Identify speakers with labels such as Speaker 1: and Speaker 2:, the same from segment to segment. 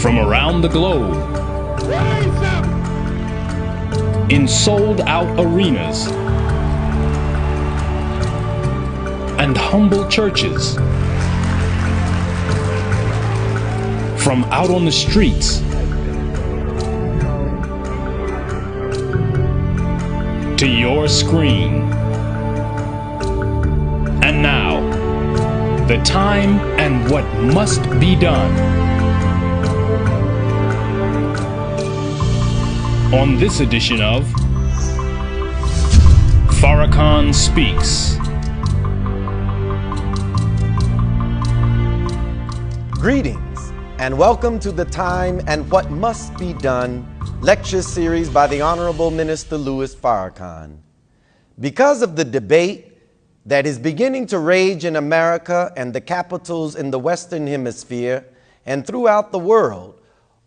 Speaker 1: from around the globe in sold-out arenas and humble churches, from out on the streets to your screen. And now, the time and what must be done. On this edition of Farrakhan Speaks.
Speaker 2: Greetings and welcome to the Time and What Must Be Done lecture series by the Honorable Minister Louis Farrakhan. Because of the debate that is beginning to rage in America and the capitals in the Western Hemisphere and throughout the world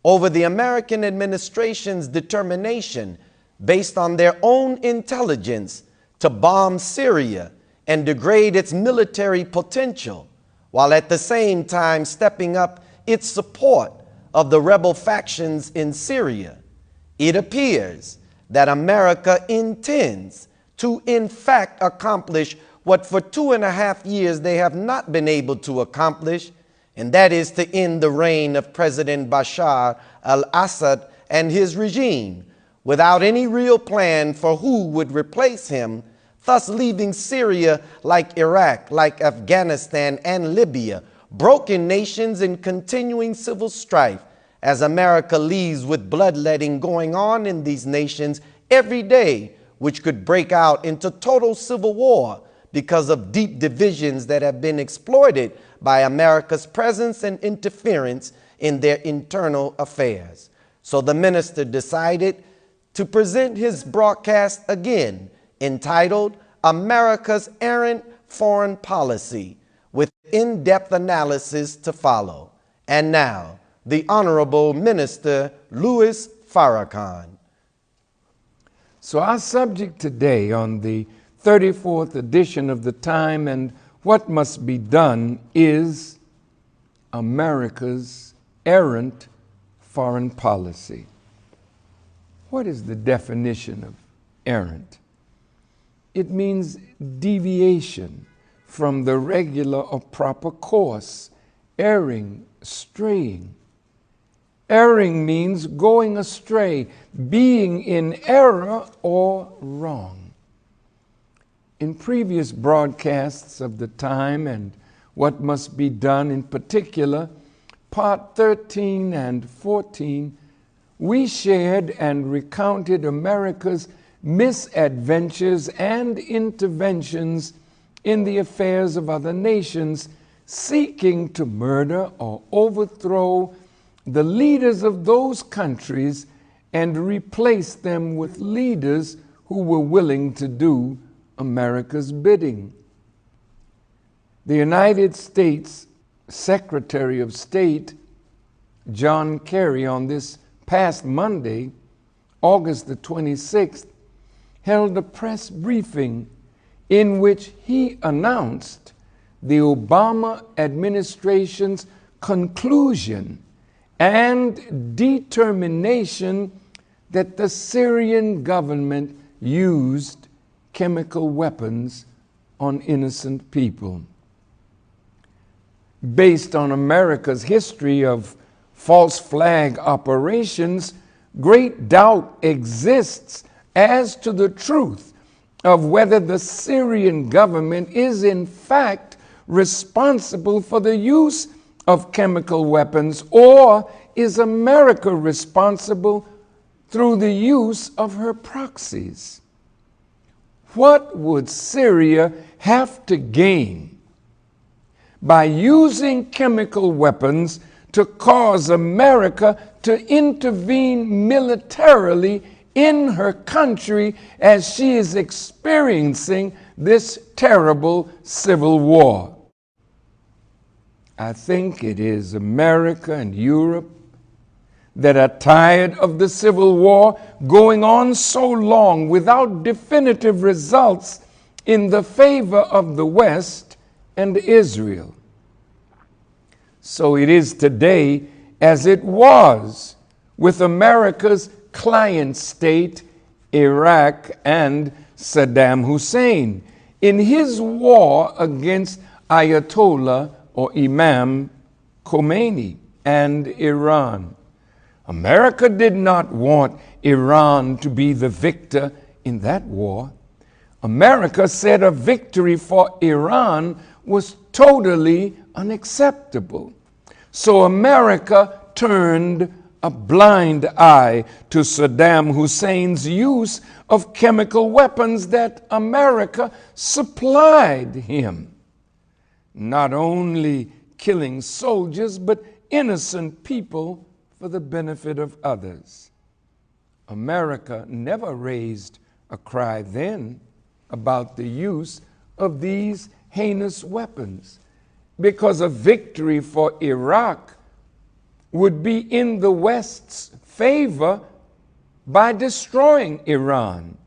Speaker 2: over the American administration's determination based on their own intelligence to bomb Syria and degrade its military potential, while at the same time stepping up its support of the rebel factions in Syria, it appears that America intends to in fact accomplish what for 2.5 years they have not been able to accomplish, and that is to end the reign of President Bashar al-Assad and his regime without any real plan for who would replace him, thus leaving Syria, like Iraq, like Afghanistan and Libya, broken nations in continuing civil strife, as America leaves with bloodletting going on in these nations every day, which could break out into total civil war because of deep divisions that have been exploited by America's presence and interference in their internal affairs. So the minister decided to present his broadcast again, entitled America's Errant Foreign Policy, with in-depth analysis to follow. And now, the Honorable Minister Louis Farrakhan.
Speaker 3: So our subject today on the 34th edition of the Time and What Must Be Done is America's Errant Foreign Policy. What is the definition of errant? It means deviation from the regular or proper course, erring, straying. Erring means going astray, being in error or wrong. In previous broadcasts of the Time and What Must Be Done, in particular, Part 13 and 14, we shared and recounted America's misadventures and interventions in the affairs of other nations, seeking to murder or overthrow the leaders of those countries and replace them with leaders who were willing to do America's bidding. The United States Secretary of State, John Kerry, on this past Monday, August the 26th, held a press briefing in which he announced the Obama administration's conclusion and determination that the Syrian government used chemical weapons on innocent people. Based on America's history of false flag operations, great doubt exists as to the truth of whether the Syrian government is in fact responsible for the use of chemical weapons, or is America responsible through the use of her proxies? What would Syria have to gain by using chemical weapons to cause America to intervene militarily in her country as she is experiencing this terrible civil war? I think it is America and Europe that are tired of the civil war going on so long without definitive results in the favor of the West and Israel. So it is today as it was with America's client state, Iraq, and Saddam Hussein in his war against Ayatollah or Imam Khomeini and Iran. America did not want Iran to be the victor in that war. America said a victory for Iran was totally unacceptable. So America turned a blind eye to Saddam Hussein's use of chemical weapons that America supplied him, not only killing soldiers, but innocent people for the benefit of others. America never raised a cry then about the use of these heinous weapons, because a victory for Iraq would be in the West's favor by destroying Iran,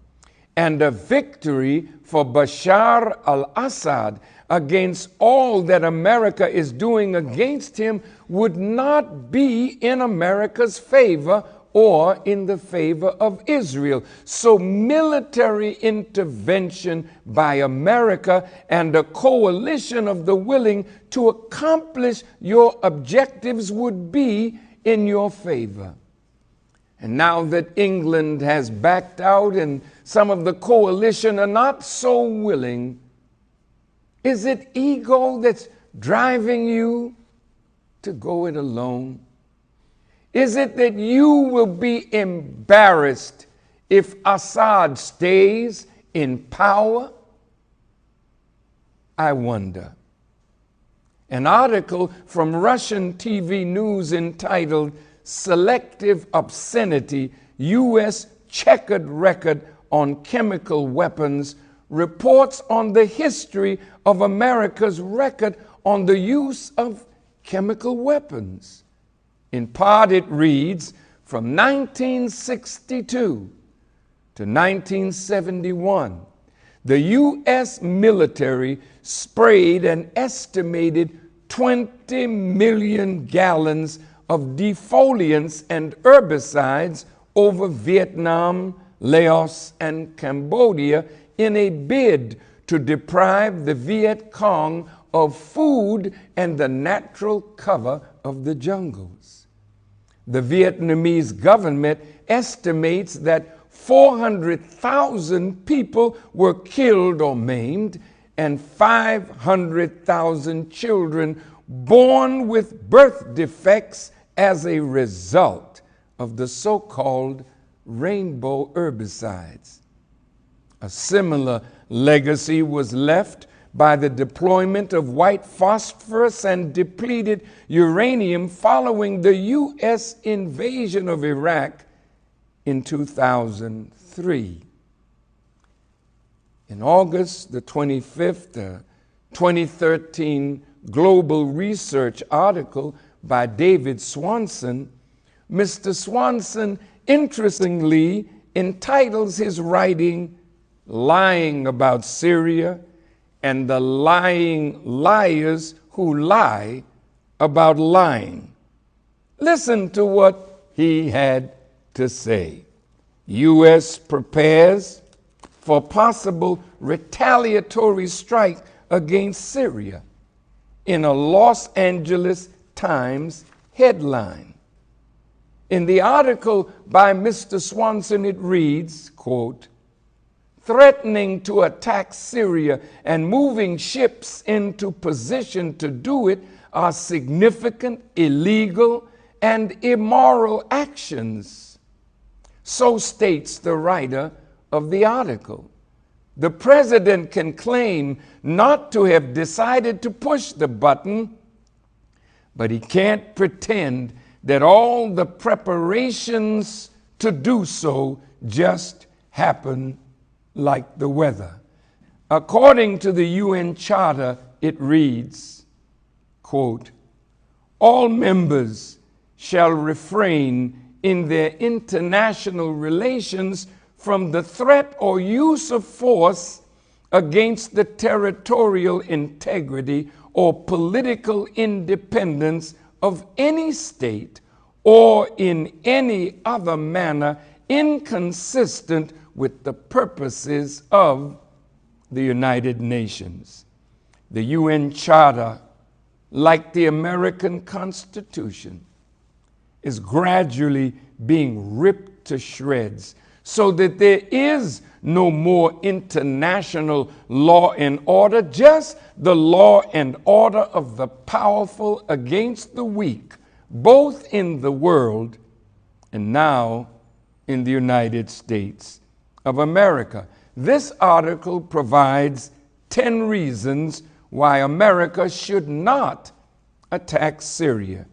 Speaker 3: and a victory for Bashar al-Assad against all that America is doing against him would not be in America's favor or in the favor of Israel. So military intervention by America and a coalition of the willing to accomplish your objectives would be in your favor. And now that England has backed out and some of the coalition are not so willing, is it ego that's driving you to go it alone? Is it that you will be embarrassed if Assad stays in power? I wonder. An article from Russian TV news entitled "Selective Obscenity, U.S. Checkered Record on Chemical Weapons" reports on the history of America's record on the use of chemical weapons. In part, it reads, from 1962 to 1971, the U.S. military sprayed an estimated 20 million gallons of defoliants and herbicides over Vietnam, Laos, and Cambodia in a bid to deprive the Viet Cong of food and the natural cover of the jungles. The Vietnamese government estimates that 400,000 people were killed or maimed, and 500,000 children born with birth defects as a result of the so-called rainbow herbicides. A similar legacy was left by the deployment of white phosphorus and depleted uranium following the U.S. invasion of Iraq in 2003. In August the 25th, a 2013 Global Research article by David Swanson, Mr. Swanson interestingly entitles his writing "Lying About Syria and the Lying Liars Who Lie About Lying." Listen to what he had to say. U.S. prepares for possible retaliatory strike against Syria in a Los Angeles Times headline. In the article by Mr. Swanson, it reads, quote, "Threatening to attack Syria and moving ships into position to do it are significant, illegal, and immoral actions." So states the writer of the article. The president can claim not to have decided to push the button, but he can't pretend that all the preparations to do so just happen like the weather. According to the UN Charter, it reads, quote, "All members shall refrain in their international relations from the threat or use of force against the territorial integrity or political independence of any state or in any other manner inconsistent with the purposes of the United Nations. The UN Charter, like the American Constitution, is gradually being ripped to shreds so that there is no more international law and order, just the law and order of the powerful against the weak, both in the world and now in the United States of America. This article provides 10 reasons why America should not attack Syria.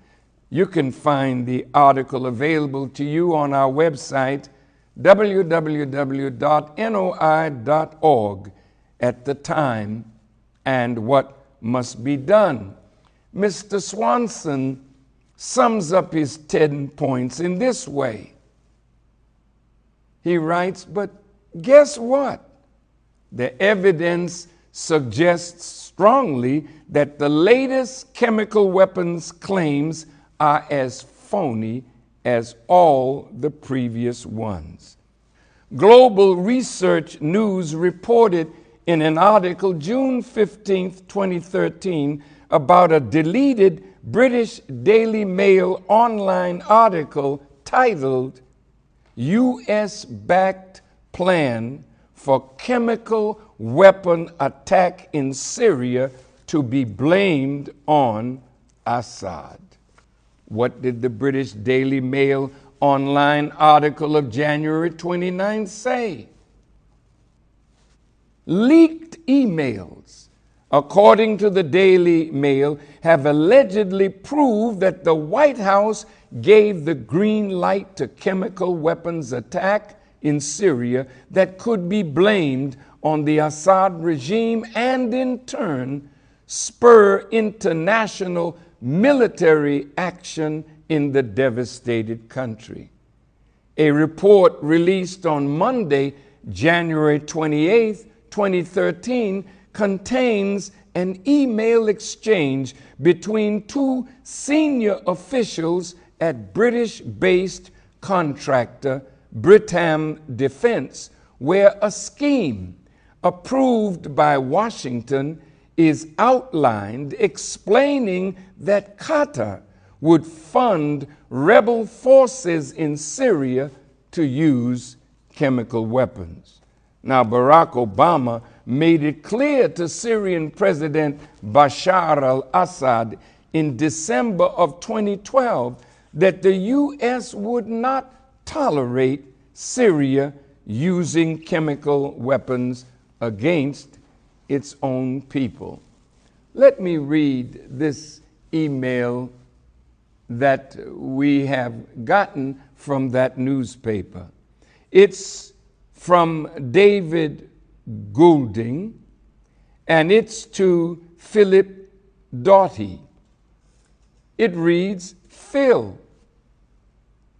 Speaker 3: You can find the article available to you on our website, www.noi.org, at the time and what must be done. Mr. Swanson sums up his 10 points in this way. He writes, but guess what? The evidence suggests strongly that the latest chemical weapons claims are as phony as all the previous ones. Global Research News reported in an article June 15, 2013, about a deleted British Daily Mail online article titled U.S.-Backed Plan for Chemical Weapon Attack in Syria to be blamed on Assad. What did the British Daily Mail online article of January 29 say? Leaked emails, according to the Daily Mail, have allegedly proved that the White House gave the green light to chemical weapons attack in Syria that could be blamed on the Assad regime and in turn spur international military action in the devastated country. A report released on Monday, January 28, 2013, contains an email exchange between two senior officials at British-based contractor Britam Defense, where a scheme approved by Washington is outlined explaining that Qatar would fund rebel forces in Syria to use chemical weapons. Now, Barack Obama made it clear to Syrian President Bashar al-Assad in December of 2012 that the U.S. would not tolerate Syria using chemical weapons against its own people. Let me read this email that we have gotten from that newspaper. It's from David Goulding, and it's to Philip Doughty. It reads, Phil,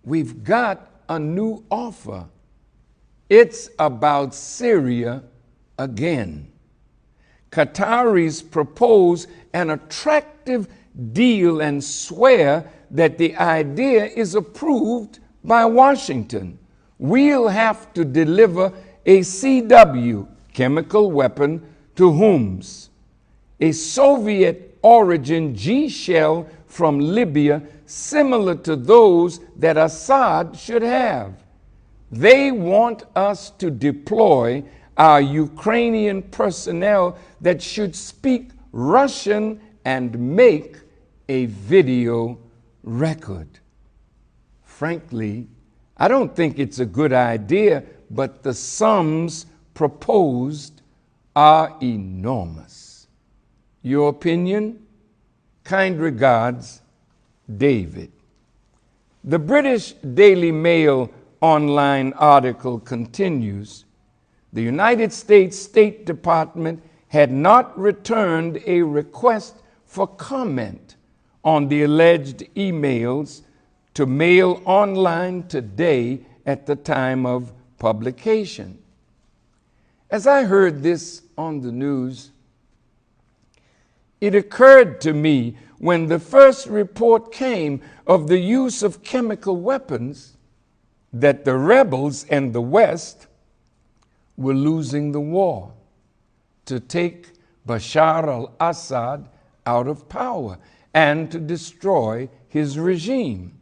Speaker 3: we've got a new offer. It's about Syria again. Qataris propose an attractive deal and swear that the idea is approved by Washington. We'll have to deliver a CW, chemical weapon, to Homs, a Soviet-origin G-shell from Libya similar to those that Assad should have. They want us to deploy our Ukrainian personnel that should speak Russian and make a video record. Frankly, I don't think it's a good idea, but the sums proposed are enormous. Your opinion? Kind regards, David. The British Daily Mail online article continues, the United States State Department had not returned a request for comment on the alleged emails to Mail Online Today at the time of publication. As I heard this on the news, it occurred to me when the first report came of the use of chemical weapons, that the rebels and the West were losing the war to take Bashar al-Assad out of power and to destroy his regime.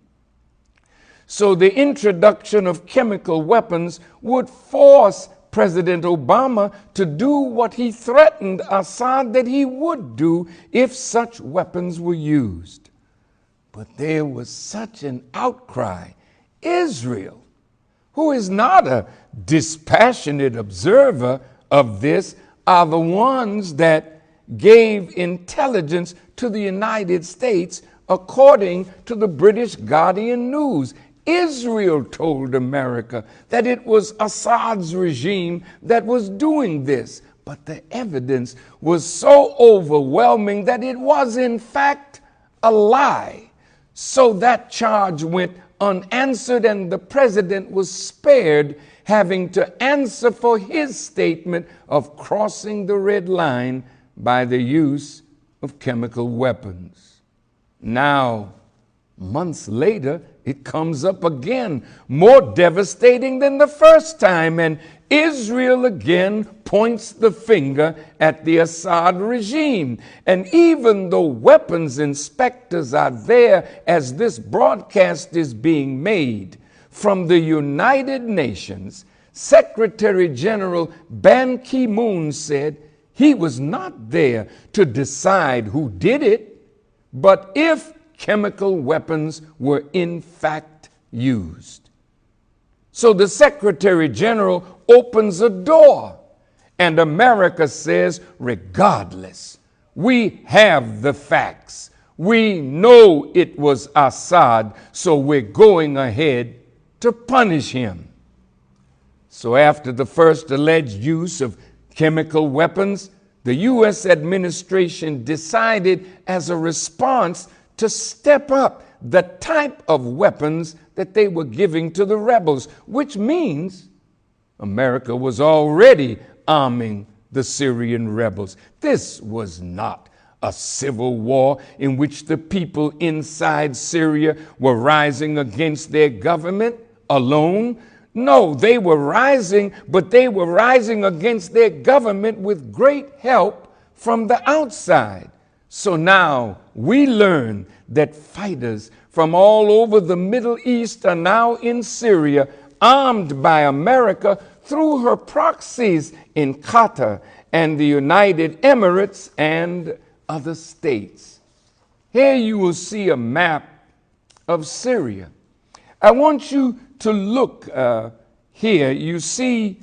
Speaker 3: So the introduction of chemical weapons would force President Obama to do what he threatened Assad that he would do if such weapons were used. But there was such an outcry. Israel, who is not a dispassionate observer of this, are the ones that gave intelligence to the United States according to the British Guardian News. Israel told America that it was Assad's regime that was doing this, but the evidence was so overwhelming that it was in fact a lie. So that charge went unanswered, and the president was spared having to answer for his statement of crossing the red line by the use of chemical weapons. Now, months later, it comes up again, more devastating than the first time, and Israel again points the finger at the Assad regime. And even though weapons inspectors are there as this broadcast is being made, from the United Nations, Secretary General Ban Ki-moon said he was not there to decide who did it, but if chemical weapons were in fact used. So the Secretary General opens a door, and America says, regardless, we have the facts. We know it was Assad, so we're going ahead to punish him. So after the first alleged use of chemical weapons, the U.S. administration decided as a response to step up the type of weapons that they were giving to the rebels, which means America was already arming the Syrian rebels. This was not a civil war in which the people inside Syria were rising against their government alone. No, they were rising, but they were rising against their government with great help from the outside. So now we learn that fighters from all over the Middle East are now in Syria, armed by America through her proxies in Qatar and the United Emirates and other states. Here you will see a map of Syria. I want you to look here. You see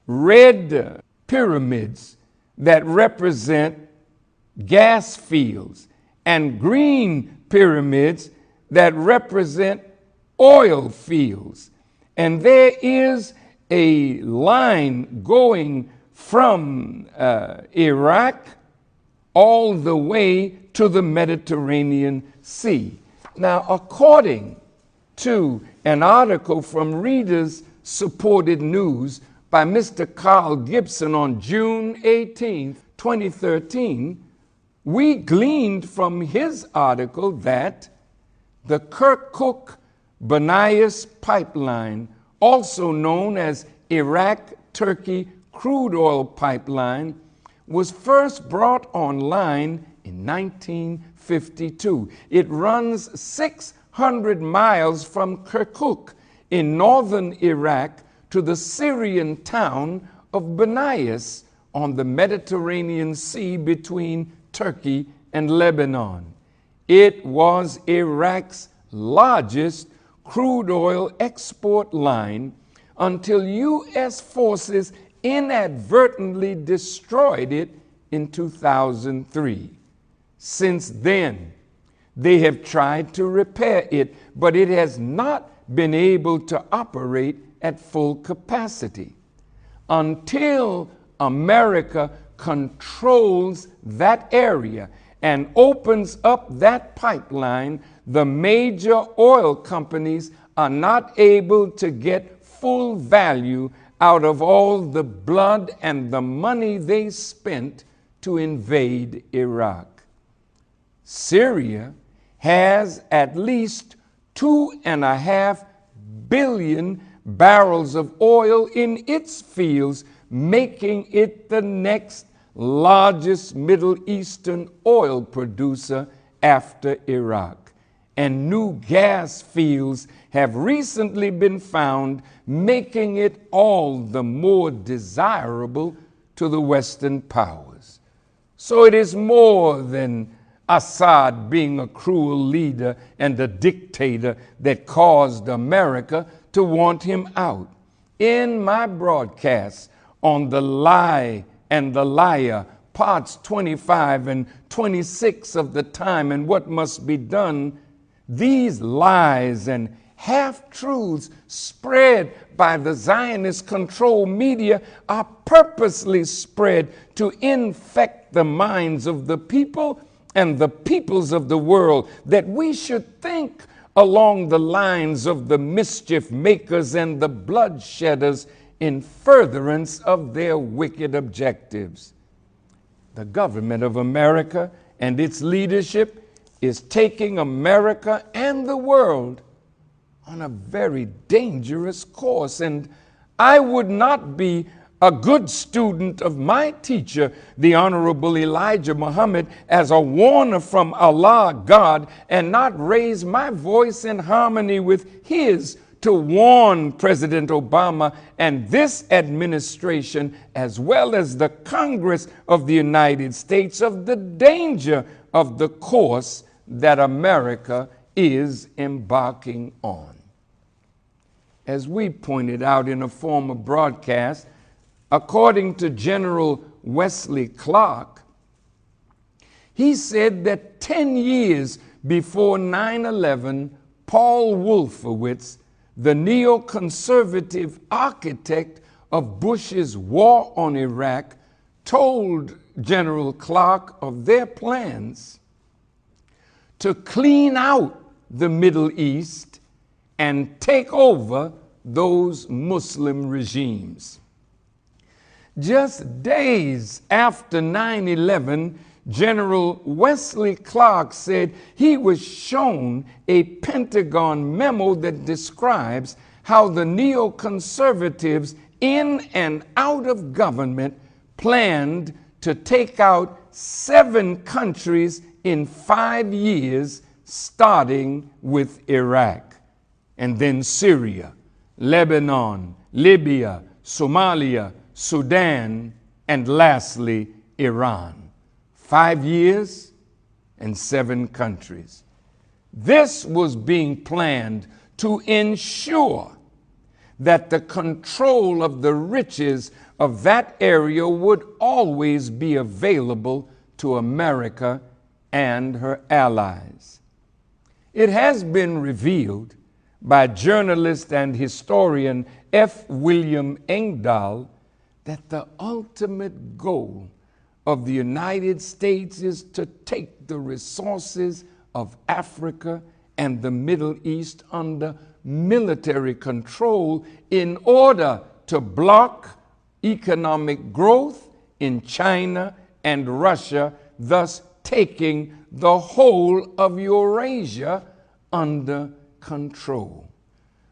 Speaker 3: red pyramids that represent gas fields and green pyramids that represent oil fields. And there is a line going from Iraq all the way to the Mediterranean Sea. Now, according to an article from Reader's Supported News by Mr. Carl Gibson on June 18, 2013, we gleaned from his article that the Kirkuk-Banias pipeline, also known as Iraq-Turkey crude oil pipeline, was first brought online in 1952. It runs 600 miles from Kirkuk in northern Iraq to the Syrian town of Banias on the Mediterranean Sea between Turkey and Lebanon. It was Iraq's largest crude oil export line until U.S. forces inadvertently destroyed it in 2003. Since then, they have tried to repair it, but it has not been able to operate at full capacity. Until America controls that area and opens up that pipeline, the major oil companies are not able to get full value out of all the blood and the money they spent to invade Iraq. Syria has at least 2.5 billion barrels of oil in its fields, making it the next largest Middle Eastern oil producer after Iraq. And new gas fields have recently been found, making it all the more desirable to the Western powers. So it is more than Assad being a cruel leader and a dictator that caused America to want him out. In my broadcast on The Lie and the Liar, parts 25 and 26 of The Time and What Must Be Done, these lies and half-truths spread by the Zionist-controlled media are purposely spread to infect the minds of the people and the peoples of the world, that we should think along the lines of the mischief makers and the bloodshedders in furtherance of their wicked objectives. The government of America and its leadership is taking America and the world on a very dangerous course, and I would not be a good student of my teacher, the Honorable Elijah Muhammad, as a warner from Allah, God, and not raise my voice in harmony with his to warn President Obama and this administration, as well as the Congress of the United States, of the danger of the course that America is embarking on. As we pointed out in a former broadcast, according to General Wesley Clark, he said that 10 years before 9/11, Paul Wolfowitz, the neoconservative architect of Bush's war on Iraq, told General Clark of their plans to clean out the Middle East and take over those Muslim regimes. Just days after 9/11, General Wesley Clark said he was shown a Pentagon memo that describes how the neoconservatives in and out of government planned to take out 7 countries in 5 years, starting with Iraq, and then Syria, Lebanon, Libya, Somalia, Sudan, and lastly, Iran. 5 years and 7 countries. This was being planned to ensure that the control of the riches of that area would always be available to America and her allies. It has been revealed by journalist and historian F. William Engdahl that the ultimate goal of the United States is to take the resources of Africa and the Middle East under military control in order to block economic growth in China and Russia, thus taking the whole of Eurasia under control.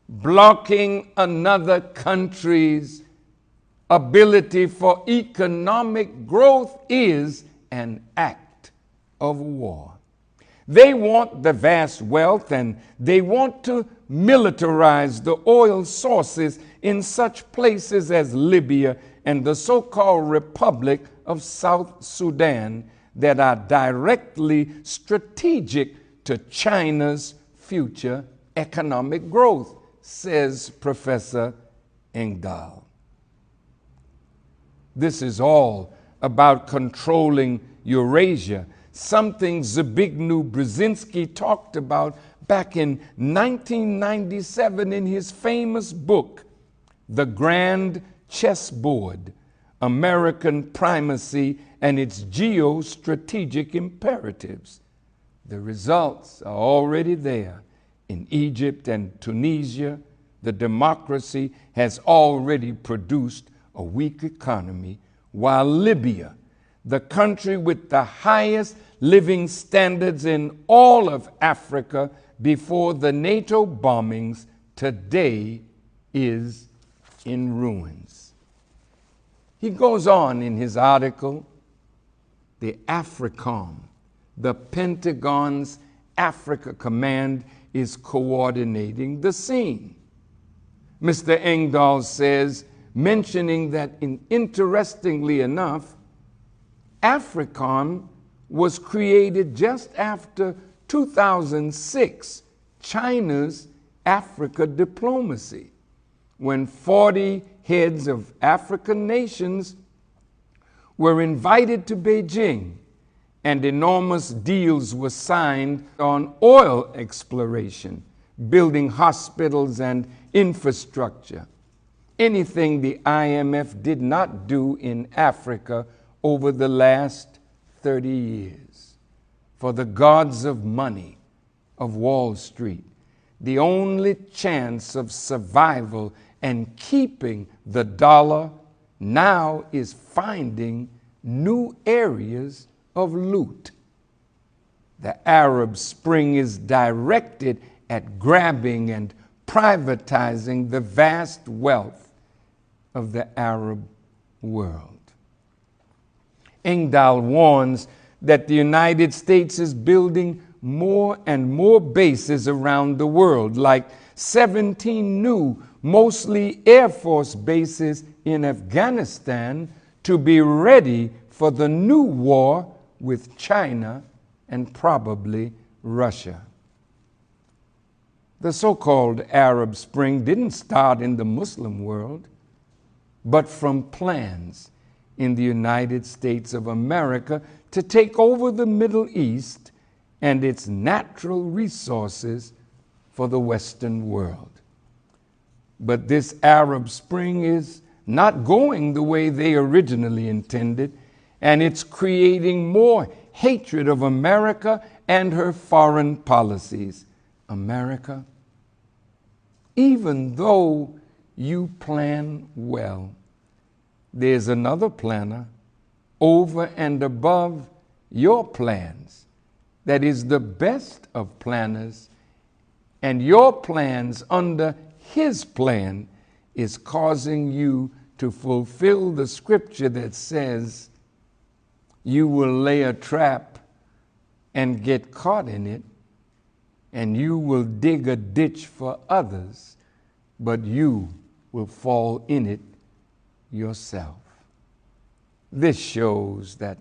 Speaker 3: Blocking another country's ability for economic growth is an act of war. They want the vast wealth, and they want to militarize the oil sources in such places as Libya and the so-called Republic of South Sudan that are directly strategic to China's future economic growth, says Professor Engdahl. This is all about controlling Eurasia, something Zbigniew Brzezinski talked about back in 1997 in his famous book, The Grand Chessboard, American Primacy and Its Geostrategic Imperatives. The results are already there. In Egypt and Tunisia, the democracy has already produced a weak economy, while Libya, the country with the highest living standards in all of Africa before the NATO bombings, today is in ruins. He goes on in his article, the AFRICOM, the Pentagon's Africa Command, is coordinating the scene. Mr. Engdahl says, mentioning that interestingly enough, AFRICOM was created just after 2006, China's Africa diplomacy, when 40 heads of African nations were invited to Beijing and enormous deals were signed on oil exploration, building hospitals and infrastructure. Anything the IMF did not do in Africa over the last 30 years. For the gods of money of Wall Street, the only chance of survival and keeping the dollar now is finding new areas of loot. The Arab Spring is directed at grabbing and privatizing the vast wealth of the Arab world. Engdahl warns that the United States is building more and more bases around the world, like 17 new, mostly Air Force bases in Afghanistan, to be ready for the new war with China and probably Russia. The so-called Arab Spring didn't start in the Muslim world, but from plans in the United States of America to take over the Middle East and its natural resources for the Western world. But this Arab Spring is not going the way they originally intended, and it's creating more hatred of America and her foreign policies. America, even though you plan well, there's another planner over and above your plans that is the best of planners, and your plans under his plan is causing you to fulfill the scripture that says you will lay a trap and get caught in it, and you will dig a ditch for others, but you will fall in it yourself. This shows that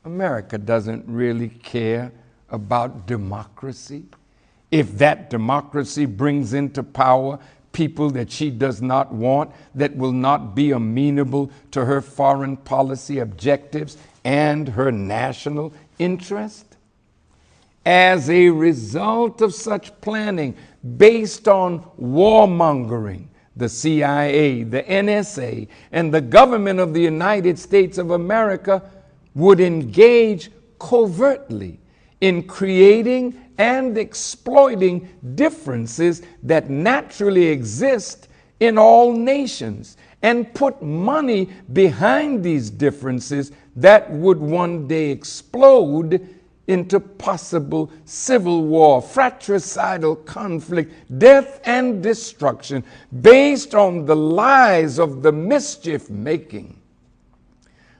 Speaker 3: America doesn't really care about democracy. If that democracy brings into power people that she does not want, that will not be amenable to her foreign policy objectives and her national interest. As a result of such planning based on warmongering, the CIA, the NSA, and the government of the United States of America would engage covertly in creating and exploiting differences that naturally exist in all nations, and put money behind these differences that would one day explode into possible civil war, fratricidal conflict, death and destruction, based on the lies of the mischief making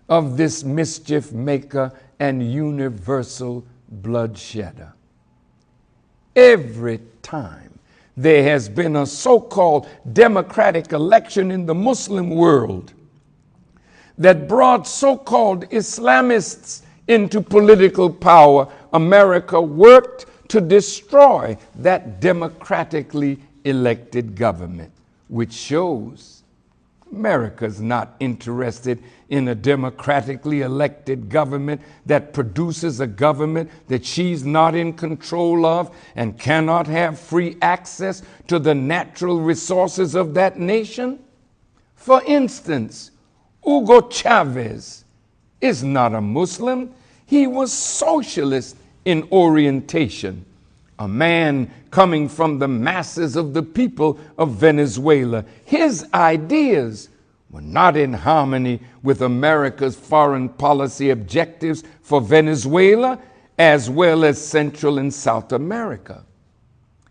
Speaker 3: of this mischief maker and universal bloodshedder. Every time there has been a so-called democratic election in the Muslim world that brought so-called Islamists into political power, America worked to destroy that democratically elected government, which shows America's not interested in a democratically elected government that produces a government that she's not in control of and cannot have free access to the natural resources of that nation. For instance, Hugo Chavez is not a Muslim. He was socialist in orientation, a man coming from the masses of the people of Venezuela. His ideas were not in harmony with America's foreign policy objectives for Venezuela as well as Central and South America.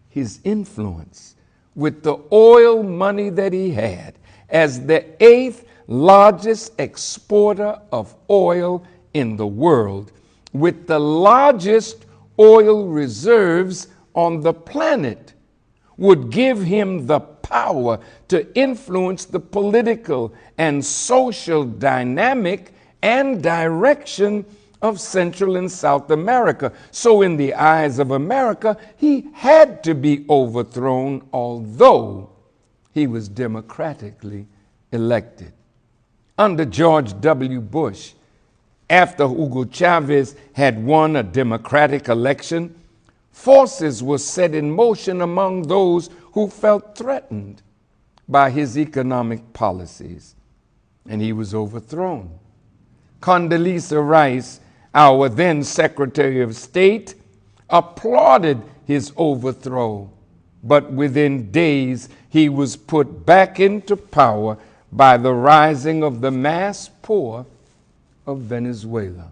Speaker 3: His influence with the oil money that he had as the 8th largest exporter of oil in the world, with the largest oil reserves on the planet, would give him the power to influence the political and social dynamic and direction of Central and South America. So in the eyes of America, he had to be overthrown, although he was democratically elected. Under George W. Bush, after Hugo Chavez had won a democratic election, forces were set in motion among those who felt threatened by his economic policies, and he was overthrown. Condoleezza Rice, our then Secretary of State, applauded his overthrow, but within days he was put back into power by the rising of the mass poor of Venezuela.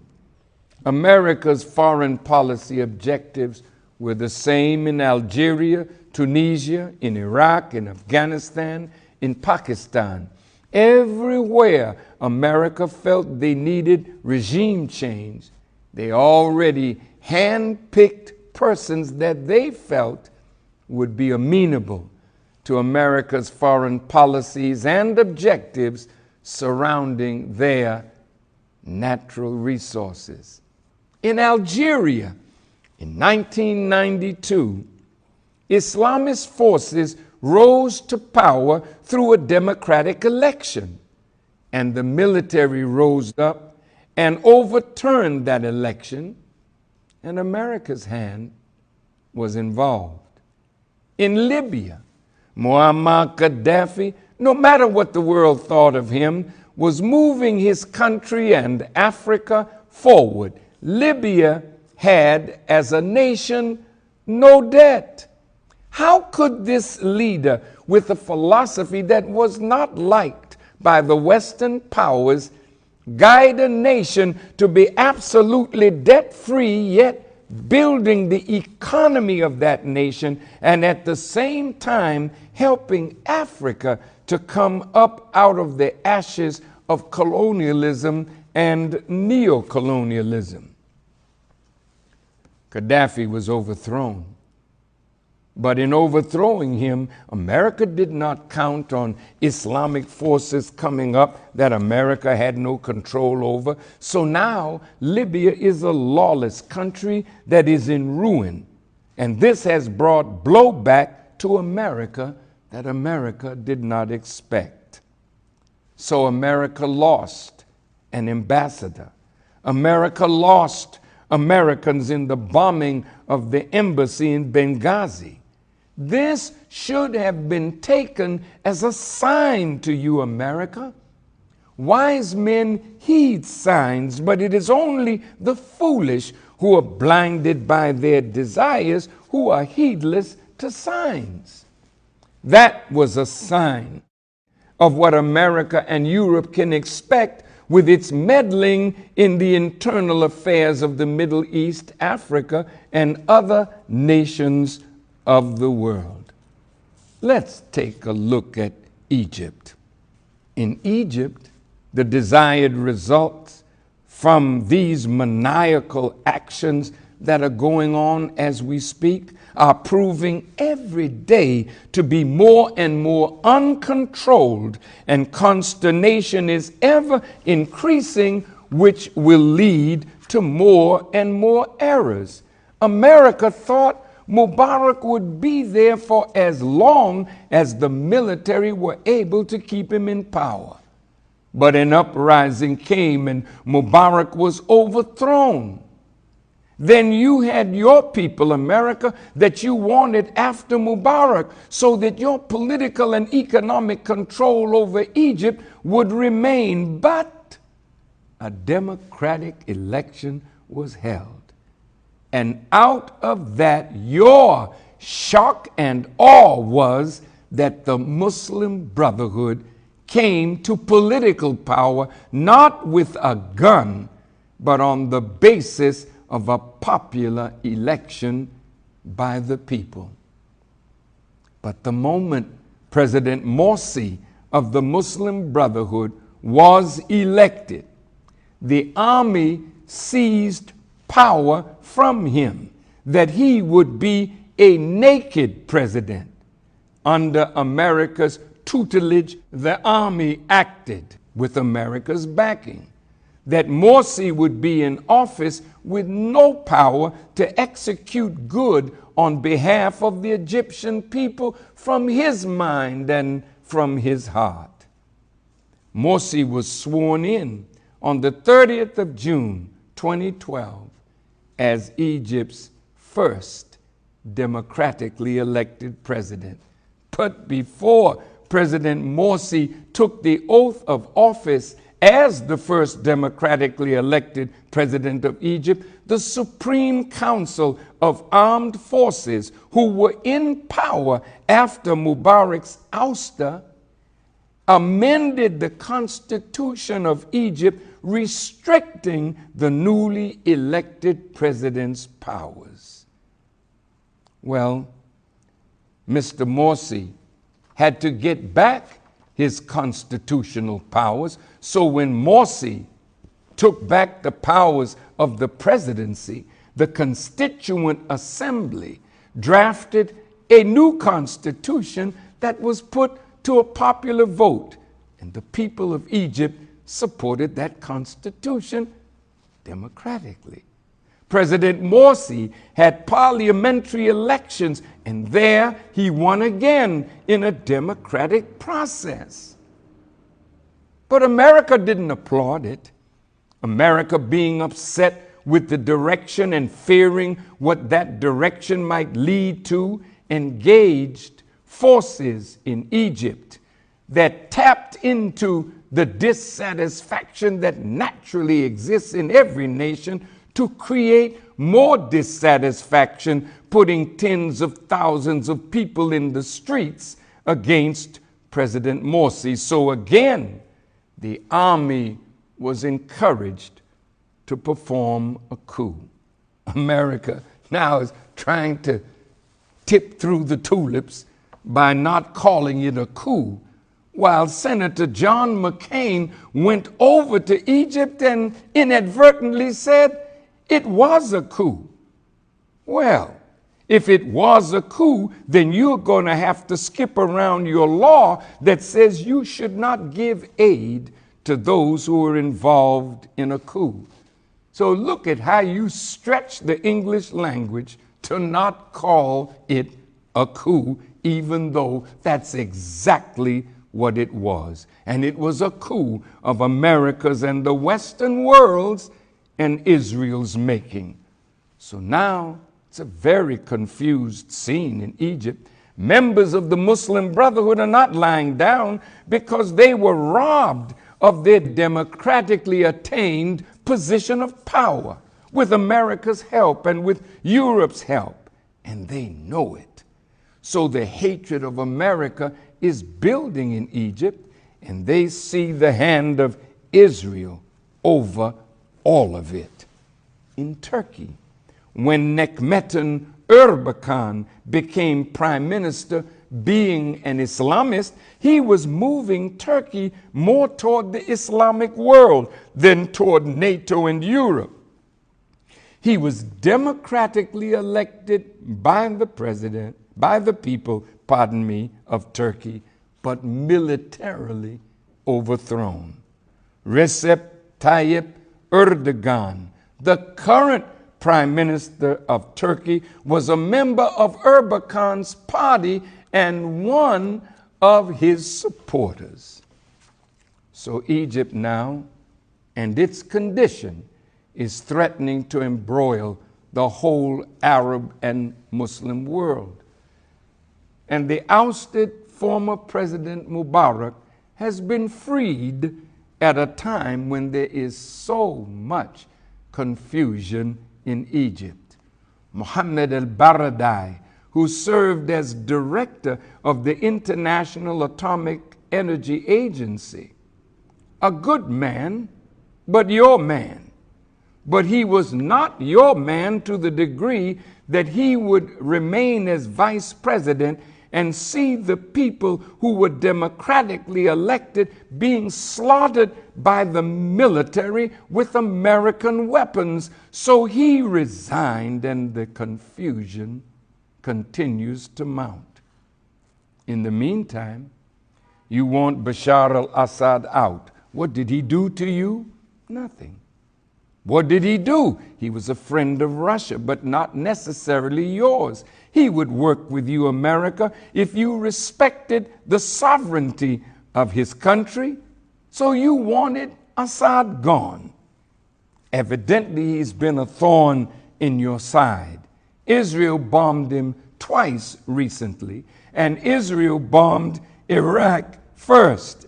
Speaker 3: America's foreign policy objectives were the same in Algeria, Tunisia, in Iraq, in Afghanistan, in Pakistan. Everywhere America felt they needed regime change, they already hand-picked persons that they felt would be amenable to America's foreign policies and objectives surrounding their natural resources. In Algeria, in 1992, Islamist forces rose to power through a democratic election, and the military rose up and overturned that election, and America's hand was involved. In Libya, Muammar Gaddafi, no matter what the world thought of him, was moving his country and Africa forward. Libya had, as a nation, no debt. How could this leader, with a philosophy that was not liked by the Western powers, guide a nation to be absolutely debt-free, yet building the economy of that nation, and at the same time helping Africa to come up out of the ashes of colonialism and neocolonialism? Gaddafi was overthrown. But in overthrowing him, America did not count on Islamic forces coming up that America had no control over. So now Libya is a lawless country that is in ruin. And this has brought blowback to America that America did not expect. So America lost an ambassador. America lost Americans in the bombing of the embassy in Benghazi. This should have been taken as a sign to you, America. Wise men heed signs, but it is only the foolish who are blinded by their desires, who are heedless to signs. That was a sign of what America and Europe can expect with its meddling in the internal affairs of the Middle East, Africa, and other nations of the world. Let's take a look at Egypt. In Egypt, the desired results from these maniacal actions that are going on as we speak are proving every day to be more and more uncontrolled, and consternation is ever increasing, which will lead to more and more errors. America thought Mubarak would be there for as long as the military were able to keep him in power. But an uprising came and Mubarak was overthrown. Then you had your people, America, that you wanted after Mubarak, so that your political and economic control over Egypt would remain. But a democratic election was held. And out of that, your shock and awe was that the Muslim Brotherhood came to political power not with a gun, but on the basis of a popular election by the people. But the moment President Morsi of the Muslim Brotherhood was elected, the army seized power from him, that he would be a naked president. Under America's tutelage, the army acted with America's backing, that Morsi would be in office with no power to execute good on behalf of the Egyptian people from his mind and from his heart. Morsi was sworn in on the 30th of June, 2012, as Egypt's first democratically elected president. But before President Morsi took the oath of office as the first democratically elected president of Egypt, the Supreme Council of Armed Forces, who were in power after Mubarak's ouster, amended the Constitution of Egypt, restricting the newly elected president's powers. Well, Mr. Morsi had to get back his constitutional powers, so when Morsi took back the powers of the presidency, the Constituent Assembly drafted a new constitution that was put to a popular vote, and the people of Egypt supported that constitution democratically. President Morsi had parliamentary elections, and there he won again in a democratic process. But America didn't applaud it. America, being upset with the direction and fearing what that direction might lead to, engaged forces in Egypt that tapped into the dissatisfaction that naturally exists in every nation to create more dissatisfaction, putting tens of thousands of people in the streets against President Morsi. So again, the army was encouraged to perform a coup. America now is trying to tip through the tulips by not calling it a coup, while Senator John McCain went over to Egypt and inadvertently said it was a coup. Well, if it was a coup, then you're going to have to skip around your law that says you should not give aid to those who are involved in a coup. So look at how you stretch the English language to not call it a coup, even though that's exactly what it was. And it was a coup of America's and the Western world's and Israel's making. So now it's a very confused scene in Egypt. Members of the Muslim Brotherhood are not lying down because they were robbed of their democratically attained position of power with America's help and with Europe's help, and they know it. So the hatred of America is building in Egypt, and they see the hand of Israel over all of it. In Turkey, when Necmettin Erbakan became prime minister, being an Islamist, he was moving Turkey more toward the Islamic world than toward NATO and Europe. He was democratically elected by the people, of Turkey, but militarily overthrown. Recep Tayyip Erdogan, the current prime minister of Turkey, was a member of Erbakan's party and one of his supporters. So Egypt now, and its condition, is threatening to embroil the whole Arab and Muslim world. And the ousted former President Mubarak has been freed at a time when there is so much confusion in Egypt. Mohammed al-Baradei, who served as director of the International Atomic Energy Agency. A good man, but your man. But he was not your man to the degree that he would remain as vice president and see the people who were democratically elected being slaughtered by the military with American weapons. So he resigned, and the confusion continues to mount. In the meantime, you want Bashar al-Assad out. What did he do to you? Nothing. What did he do? He was a friend of Russia, but not necessarily yours. He would work with you, America, if you respected the sovereignty of his country. So you wanted Assad gone. Evidently, he's been a thorn in your side. Israel bombed him twice recently, and Israel bombed Iraq first,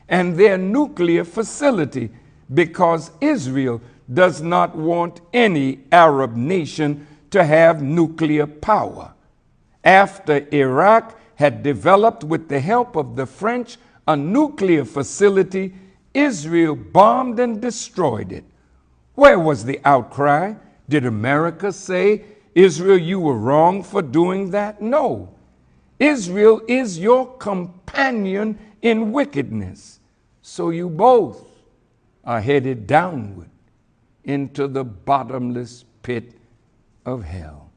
Speaker 3: and their nuclear facility, because Israel does not want any Arab nation to have nuclear power. After Iraq had developed, with the help of the French, a nuclear facility, Israel bombed and destroyed it. Where was the outcry? Did America say, Israel, you were wrong for doing that? No. Israel is your companion in wickedness. So you both are headed downward into the bottomless pit of hell.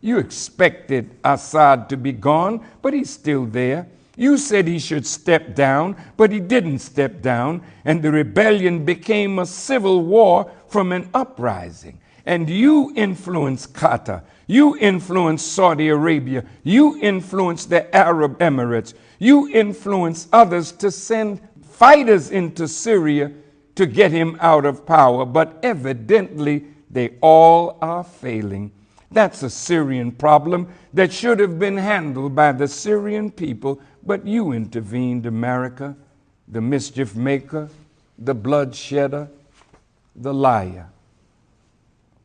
Speaker 3: You expected Assad to be gone, but he's still there. You said he should step down, but he didn't step down, and the rebellion became a civil war from an uprising. And you influenced Qatar, you influenced Saudi Arabia, you influenced the Arab Emirates, you influenced others to send fighters into Syria to get him out of power, but evidently they all are failing. That's a Syrian problem that should have been handled by the Syrian people, but you intervened, America, the mischief maker, the bloodshedder, the liar.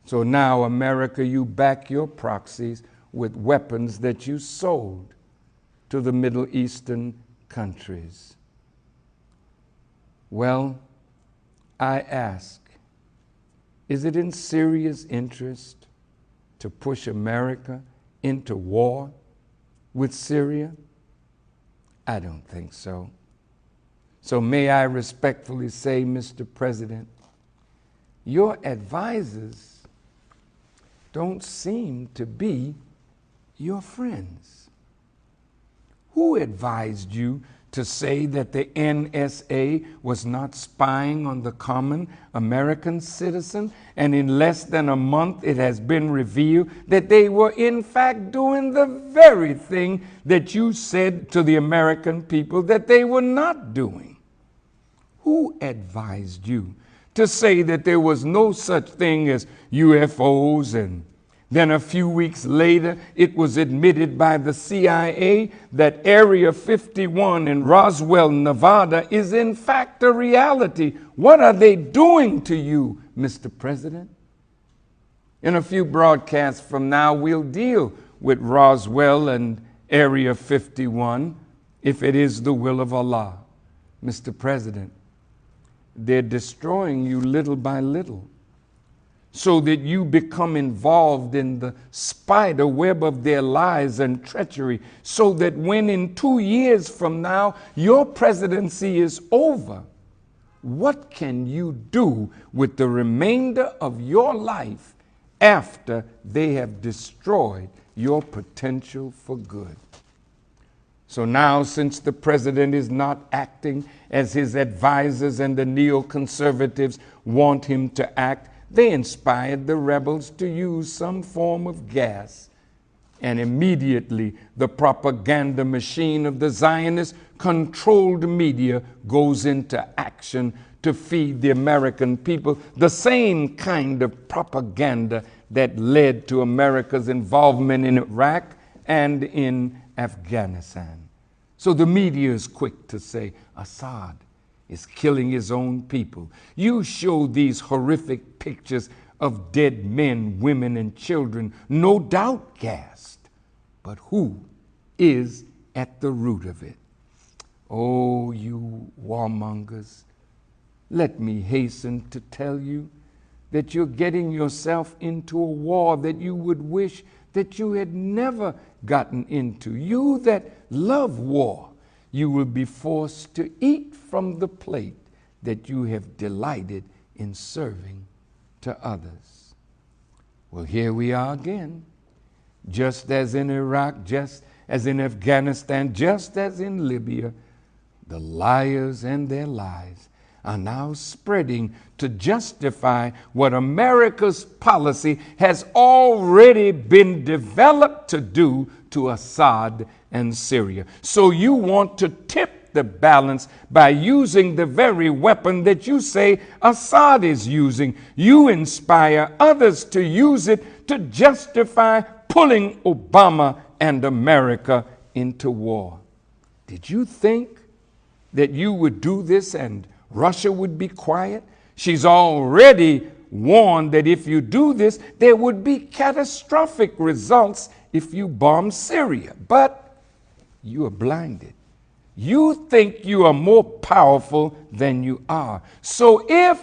Speaker 3: So now, America, you back your proxies with weapons that you sold to the Middle Eastern countries. Well, I ask, is it in Syria's interest to push America into war with Syria? I don't think so. So may I respectfully say, Mr. President, your advisors don't seem to be your friends. Who advised you to say that the NSA was not spying on the common American citizen, and in less than a month it has been revealed that they were in fact doing the very thing that you said to the American people that they were not doing? Who advised you to say that there was no such thing as UFOs, and then a few weeks later, it was admitted by the CIA that Area 51 in Roswell, Nevada is in fact a reality? What are they doing to you, Mr. President? In a few broadcasts from now, we'll deal with Roswell and Area 51, if it is the will of Allah. Mr. President, they're destroying you little by little, so that you become involved in the spider web of their lies and treachery, so that when in 2 years from now your presidency is over, what can you do with the remainder of your life after they have destroyed your potential for good? So now, since the president is not acting as his advisors and the neoconservatives want him to act, they inspired the rebels to use some form of gas. And immediately the propaganda machine of the Zionist controlled media goes into action to feed the American people the same kind of propaganda that led to America's involvement in Iraq and in Afghanistan. So the media is quick to say, Assad is killing his own people. You show these horrific pictures of dead men, women, and children, no doubt gassed. But who is at the root of it? Oh, you warmongers, let me hasten to tell you that you're getting yourself into a war that you would wish that you had never gotten into. You that love war, you will be forced to eat from the plate that you have delighted in serving to others. Well, here we are again, just as in Iraq, just as in Afghanistan, just as in Libya. The liars and their lies are now spreading to justify what America's policy has already been developed to do to Assad and Syria. So you want to tip the balance by using the very weapon that you say Assad is using. You inspire others to use it to justify pulling Obama and America into war. Did you think that you would do this and Russia would be quiet? She's already warned that if you do this, there would be catastrophic results if you bomb Syria. But you are blinded. You think you are more powerful than you are. So if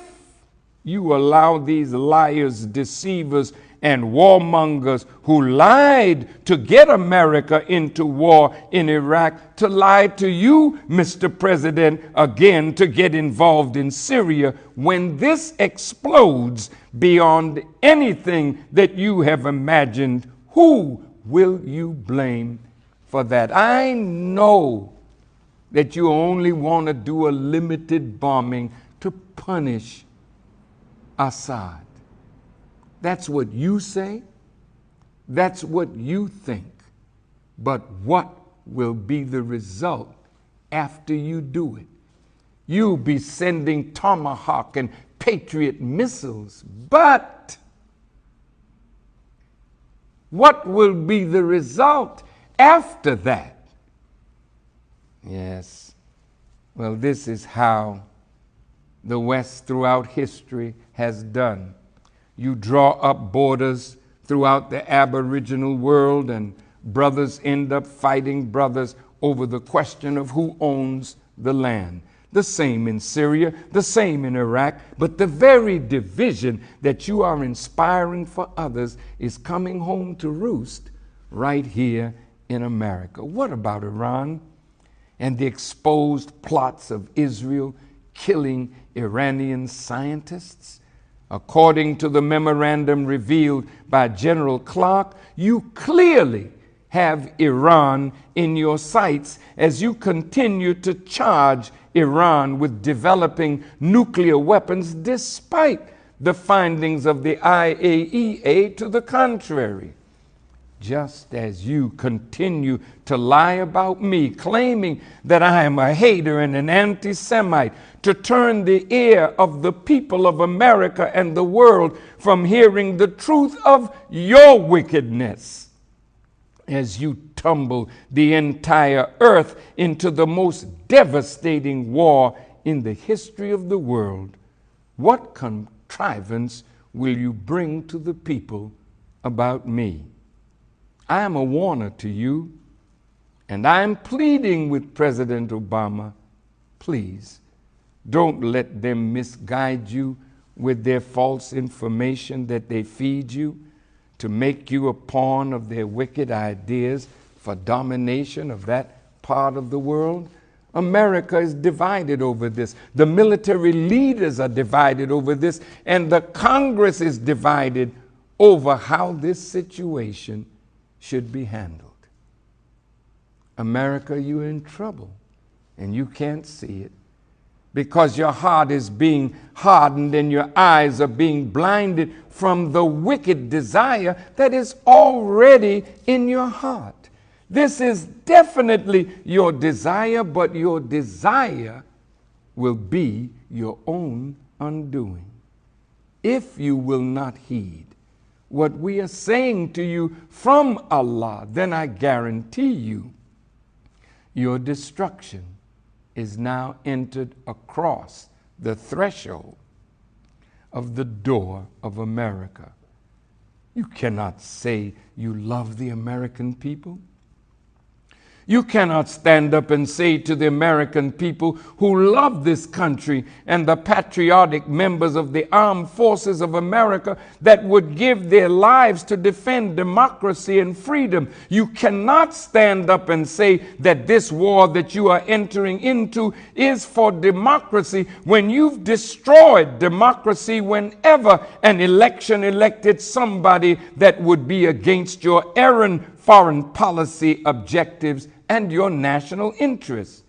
Speaker 3: you allow these liars, deceivers, and warmongers who lied to get America into war in Iraq to lie to you, Mr. President, again to get involved in Syria, when this explodes beyond anything that you have imagined, who will you blame for that? I know that you only want to do a limited bombing to punish Assad. That's what you say. That's what you think. But what will be the result after you do it? You'll be sending Tomahawk and Patriot missiles. But what will be the result after that? Yes. Well, this is how the West throughout history has done. You draw up borders throughout the Aboriginal world, and brothers end up fighting brothers over the question of who owns the land. The same in Syria, the same in Iraq, but the very division that you are inspiring for others is coming home to roost right here in America. What about Iran and the exposed plots of Israel killing Iranian scientists? According to the memorandum revealed by General Clark, you clearly have Iran in your sights as you continue to charge Iran with developing nuclear weapons despite the findings of the IAEA to the contrary. Just as you continue to lie about me, claiming that I am a hater and an anti-Semite, to turn the ear of the people of America and the world from hearing the truth of your wickedness, as you tumble the entire earth into the most devastating war in the history of the world. What contrivance will you bring to the people about me? I am a warner to you, and I am pleading with President Obama, please, don't let them misguide you with their false information that they feed you to make you a pawn of their wicked ideas for domination of that part of the world. America is divided over this. The military leaders are divided over this, and the Congress is divided over how this situation should be handled. America, you're in trouble, and you can't see it because your heart is being hardened and your eyes are being blinded from the wicked desire that is already in your heart. This is definitely your desire, but your desire will be your own undoing if you will not heed what we are saying to you from Allah. Then I guarantee you, your destruction is now entered across the threshold of the door of America. You cannot say you love the American people. You cannot stand up and say to the American people who love this country and the patriotic members of the armed forces of America that would give their lives to defend democracy and freedom. You cannot stand up and say that this war that you are entering into is for democracy when you've destroyed democracy whenever an election elected somebody that would be against your errant foreign policy objectives and your national interests.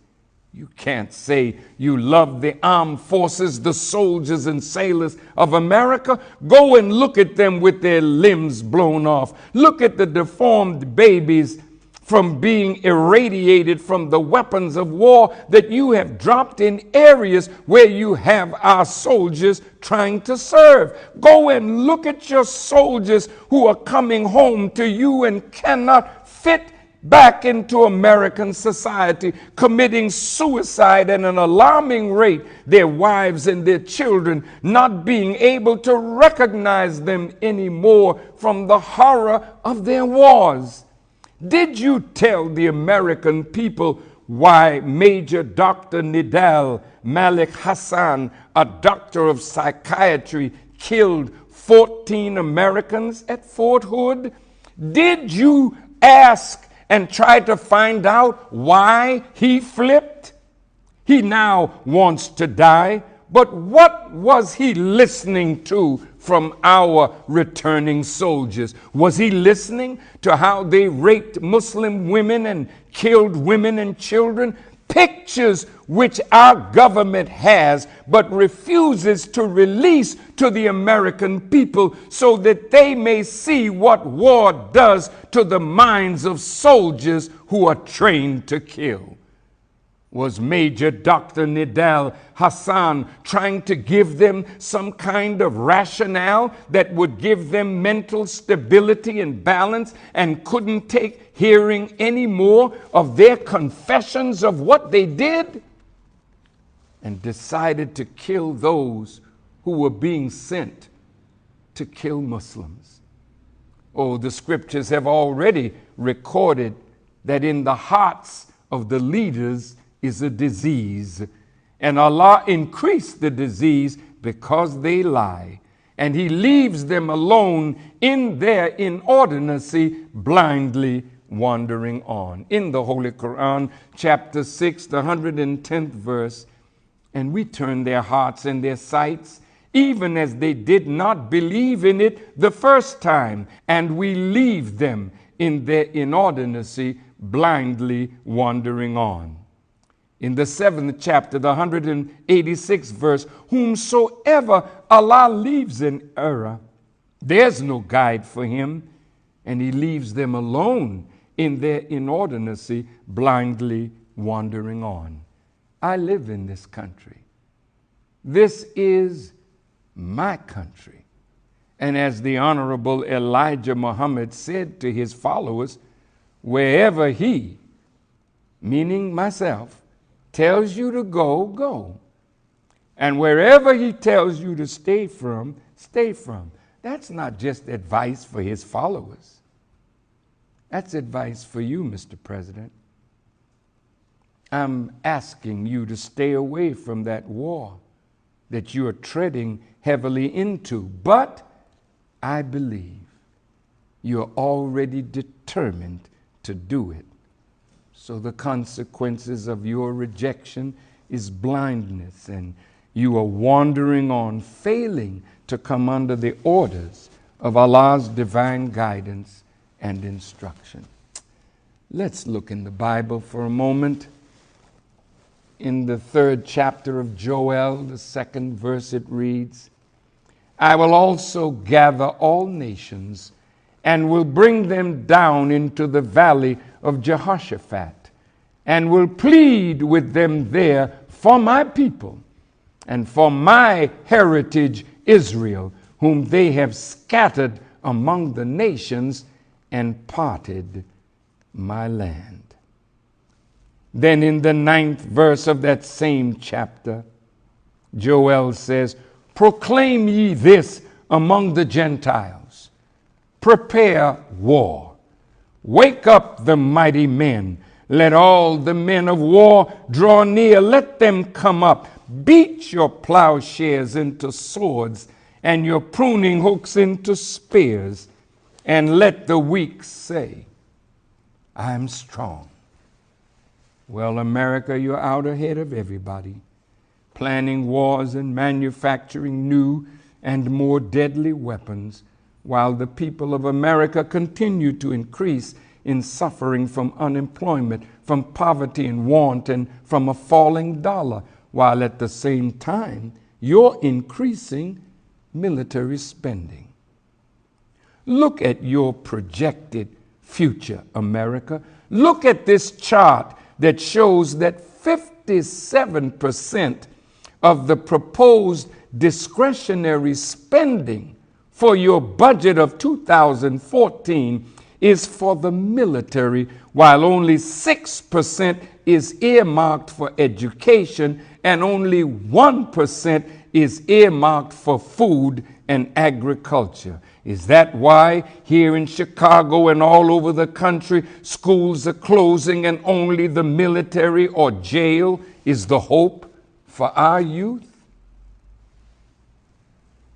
Speaker 3: You can't say you love the armed forces, the soldiers and sailors of America. Go and look at them with their limbs blown off. Look at the deformed babies from being irradiated from the weapons of war that you have dropped in areas where you have our soldiers trying to serve. Go and look at your soldiers who are coming home to you and cannot fit back into American society, committing suicide at an alarming rate, their wives and their children not being able to recognize them anymore from the horror of their wars. Did you tell the American people why Major Dr. Nidal Malik Hassan, a doctor of psychiatry, killed 14 Americans at Fort Hood? Did you ask and try to find out why he flipped? He now wants to die, but what was he listening to from our returning soldiers? Was he listening to how they raped Muslim women and killed women and children? Pictures which our government has but refuses to release to the American people so that they may see what war does to the minds of soldiers who are trained to kill. Was Major Dr. Nidal Hassan trying to give them some kind of rationale that would give them mental stability and balance, and couldn't take hearing any more of their confessions of what they did, and decided to kill those who were being sent to kill Muslims? Oh, the scriptures have already recorded that in the hearts of the leaders is a disease, and Allah increased the disease because they lie, and he leaves them alone in their inordinacy, blindly wandering on. In the Holy Quran, chapter 6, the 110th verse, and we turn their hearts and their sights, even as they did not believe in it the first time, and we leave them in their inordinacy, blindly wandering on. In the 7th chapter, the 186th verse, whomsoever Allah leaves in error, there's no guide for him, and he leaves them alone in their inordinacy, blindly wandering on. I live in this country. This is my country. And as the Honorable Elijah Muhammad said to his followers, wherever he, meaning myself, tells you to go, go. And wherever he tells you to stay from, stay from. That's not just advice for his followers. That's advice for you, Mr. President. I'm asking you to stay away from that war that you are treading heavily into. But I believe you're already determined to do it. So the consequences of your rejection is blindness, and you are wandering on, failing to come under the orders of Allah's divine guidance and instruction. Let's look in the Bible for a moment. In the 3rd chapter of Joel, the 2nd verse, it reads, I will also gather all nations and will bring them down into the valley of Jehoshaphat, and will plead with them there for my people and for my heritage Israel, whom they have scattered among the nations and parted my land. Then in the 9th verse of that same chapter, Joel says, proclaim ye this among the Gentiles, prepare war, wake up the mighty men, Let all the men of war draw near. Let them come up. Beat your plowshares into swords and your pruning hooks into spears. And let the weak say, I'm strong. Well, America, you're out ahead of everybody, planning wars and manufacturing new and more deadly weapons, while the people of America continue to increase in suffering from unemployment, from poverty and want, and from a falling dollar, while at the same time you're increasing military spending. Look at your projected future, America. Look at this chart that shows that 57% of the proposed discretionary spending for your budget of 2014 is for the military, while only 6% is earmarked for education and only 1% is earmarked for food and agriculture. Is that why here in Chicago and all over the country, schools are closing and only the military or jail is the hope for our youth?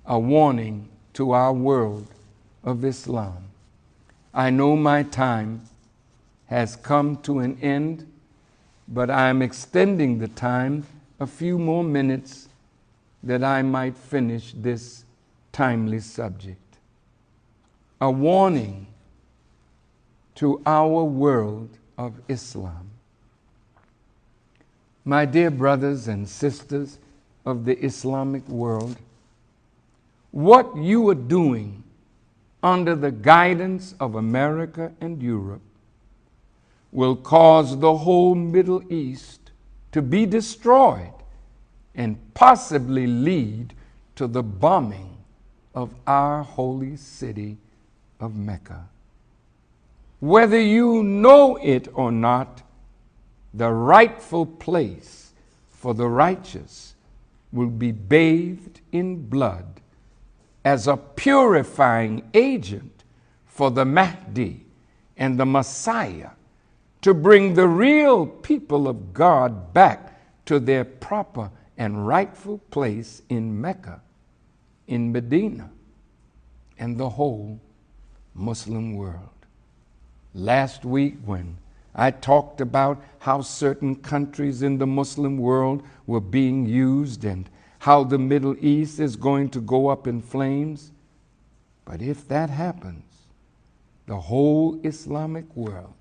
Speaker 3: A warning to our world of Islam. I know my time has come to an end, but I am extending the time a few more minutes that I might finish this timely subject. A warning to our world of Islam. My dear brothers and sisters of the Islamic world, what you are doing under the guidance of America and Europe will cause the whole Middle East to be destroyed and possibly lead to the bombing of our holy city of Mecca. Whether you know it or not, the rightful place for the righteous will be bathed in blood as a purifying agent for the Mahdi and the Messiah to bring the real people of God back to their proper and rightful place in Mecca, in Medina, and the whole Muslim world. Last week, when I talked about how certain countries in the Muslim world were being used and how the Middle East is going to go up in flames, but if that happens, the whole Islamic world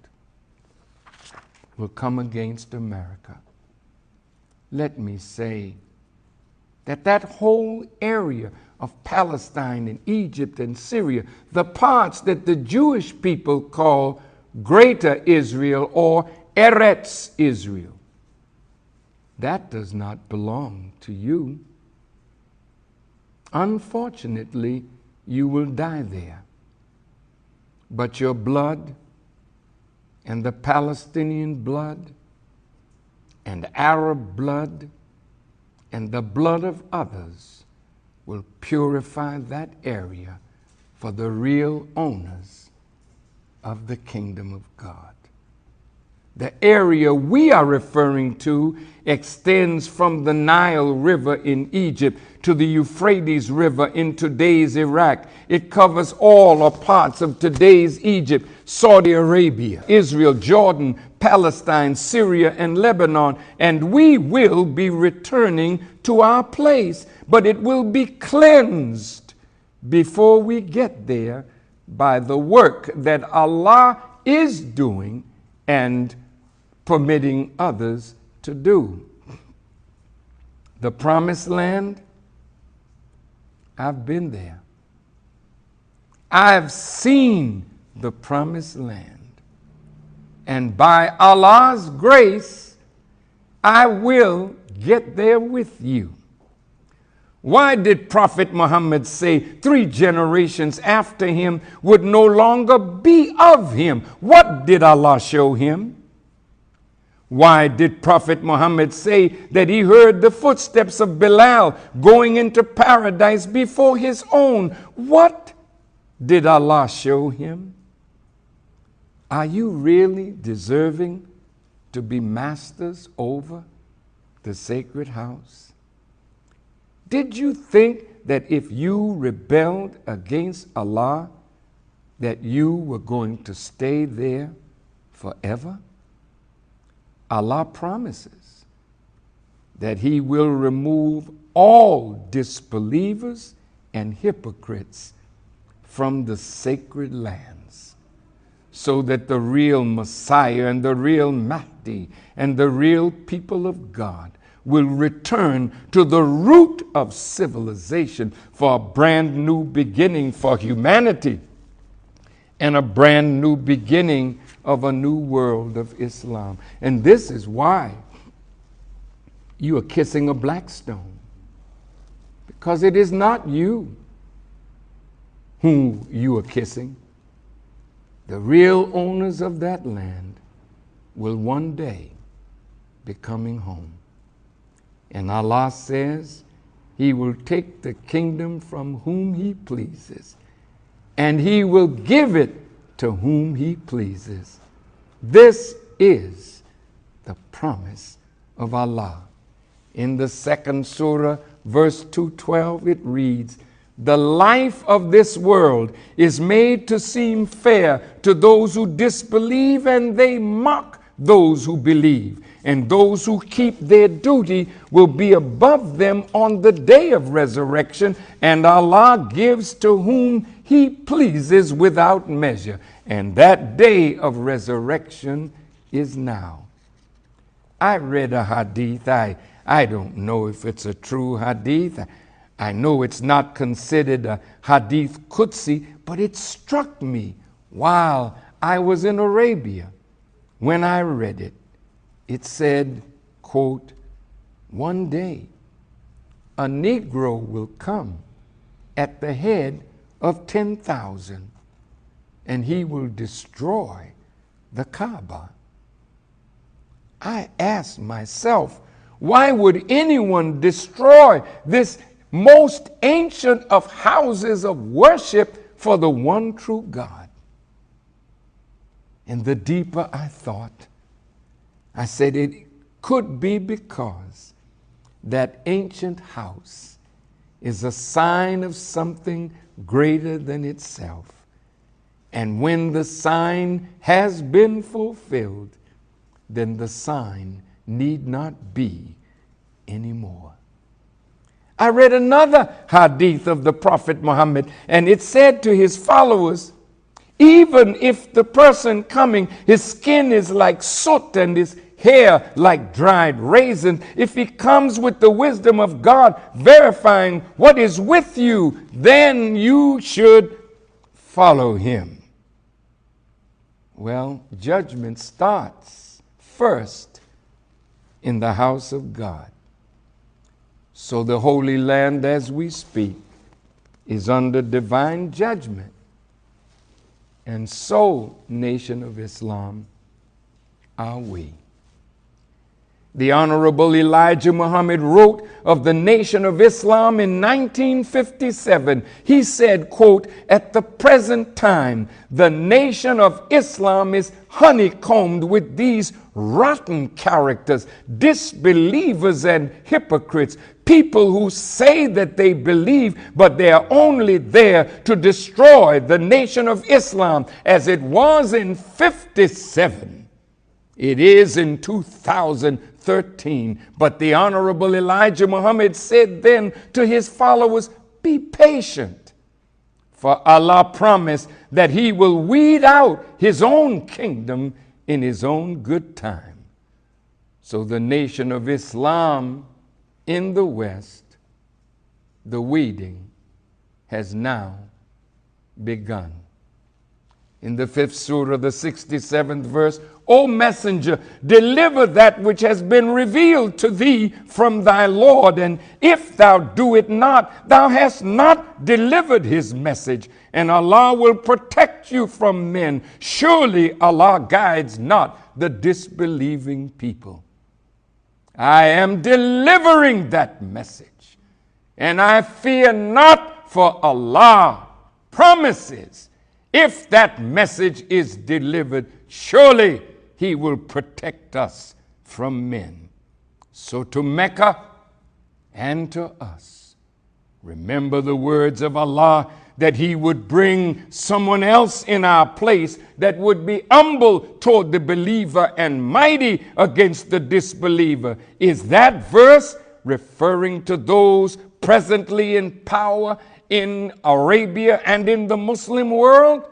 Speaker 3: will come against America. Let me say that that whole area of Palestine and Egypt and Syria, the parts that the Jewish people call Greater Israel or Eretz Israel, that does not belong to you. Unfortunately, you will die there. But your blood and the Palestinian blood and Arab blood and the blood of others will purify that area for the real owners of the kingdom of God. The area we are referring to extends from the Nile River in Egypt to the Euphrates River in today's Iraq. It covers all or parts of today's Egypt, Saudi Arabia, Israel, Jordan, Palestine, Syria, and Lebanon. And we will be returning to our place, but it will be cleansed before we get there by the work that Allah is doing and permitting others to do. The promised land, I've been there. I've seen the promised land. And by Allah's grace, I will get there with you. Why did Prophet Muhammad say 3 generations after him would no longer be of him? What did Allah show him? Why did Prophet Muhammad say that he heard the footsteps of Bilal going into paradise before his own? What did Allah show him? Are you really deserving to be masters over the sacred house? Did you think that if you rebelled against Allah, that you were going to stay there forever? Allah promises that He will remove all disbelievers and hypocrites from the sacred lands, so that the real Messiah and the real Mahdi and the real people of God will return to the root of civilization for a brand new beginning for humanity and a brand new beginning of a new world of Islam. And this is why you are kissing a black stone, because it is not you whom you are kissing. The real owners of that land will one day be coming home. And Allah says He will take the kingdom from whom He pleases, and He will give it to whom He pleases. This is the promise of Allah. In the second surah, verse 212, it reads, "The life of this world is made to seem fair to those who disbelieve, and they mock those who believe. And those who keep their duty will be above them on the day of resurrection, and Allah gives to whom He pleases without measure. And that day of resurrection is now." I read a hadith. I don't know if it's a true hadith. I know it's not considered a hadith Qudsi, but it struck me while I was in Arabia when I read it. It said, quote, "One day a Negro will come at the head of 10,000, and he will destroy the Kaaba." I asked myself, why would anyone destroy this most ancient of houses of worship for the one true God? And the deeper I thought, I said it could be because that ancient house is a sign of something greater than itself. And when the sign has been fulfilled, then the sign need not be anymore. I read another hadith of the Prophet Muhammad, and it said to his followers, even if the person coming, his skin is like soot and his hair like dried raisins, if he comes with the wisdom of God, verifying what is with you, then you should follow him. Well, judgment starts first in the house of God. So the Holy Land, as we speak, is under divine judgment. And so, Nation of Islam, are we. The Honorable Elijah Muhammad wrote of the Nation of Islam in 1957. He said, quote, "At the present time, the Nation of Islam is honeycombed with these rotten characters, disbelievers and hypocrites, people who say that they believe, but they are only there to destroy the Nation of Islam as it was in 57. It is in 2013. But the Honorable Elijah Muhammad said then to his followers, be patient, for Allah promised that he will weed out his own kingdom in his own good time. So the Nation of Islam in the West, the weeding has now begun. In the 5th surah, the 67th verse, O messenger, deliver that which has been revealed to thee from thy Lord, and if thou do it not, thou hast not delivered his message, and Allah will protect you from men. Surely Allah guides not the disbelieving people. I am delivering that message, and I fear not, for Allah promises, if that message is delivered, surely he will protect us from men. So to Mecca and to us, remember the words of Allah that he would bring someone else in our place that would be humble toward the believer and mighty against the disbeliever. Is that verse referring to those presently in power in Arabia and in the Muslim world?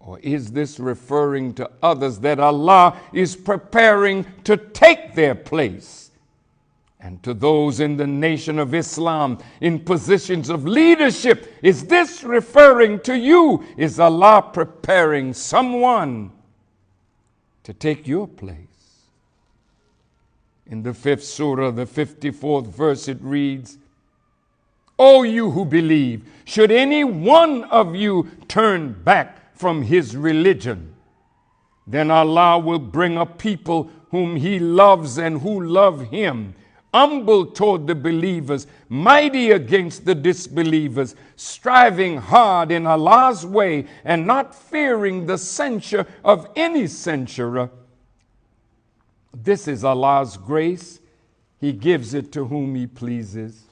Speaker 3: Or is this referring to others that Allah is preparing to take their place? And to those in the nation of Islam in positions of leadership, is this referring to you? Is Allah preparing someone to take your place? In the 5th surah, the 54th verse, it reads, O you who believe, should any one of you turn back from his religion, then Allah will bring a people whom he loves and who love him, humble toward the believers, mighty against the disbelievers, striving hard in Allah's way and not fearing the censure of any censurer. This is Allah's grace. He gives it to whom he pleases.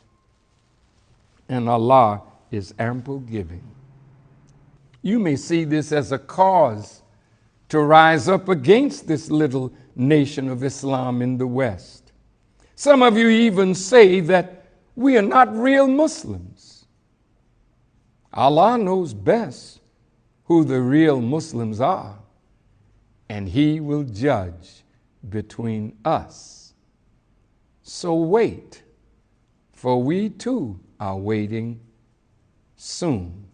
Speaker 3: And Allah is ample giving. You may see this as a cause to rise up against this little nation of Islam in the West. Some of you even say that we are not real Muslims. Allah knows best who the real Muslims are, and he will judge between us. So wait, for we too are waiting. Soon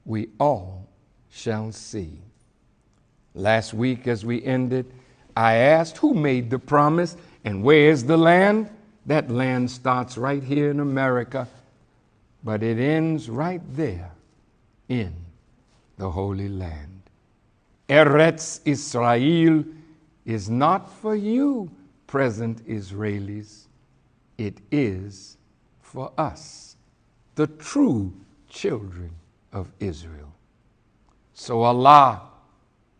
Speaker 3: we all shall see. Last week as we ended, I asked who made the promise and where is the land? That land starts right here in America, but it ends right there in the Holy Land. Eretz Israel is not for you, present Israelis. It is for us, the true children of Israel. So Allah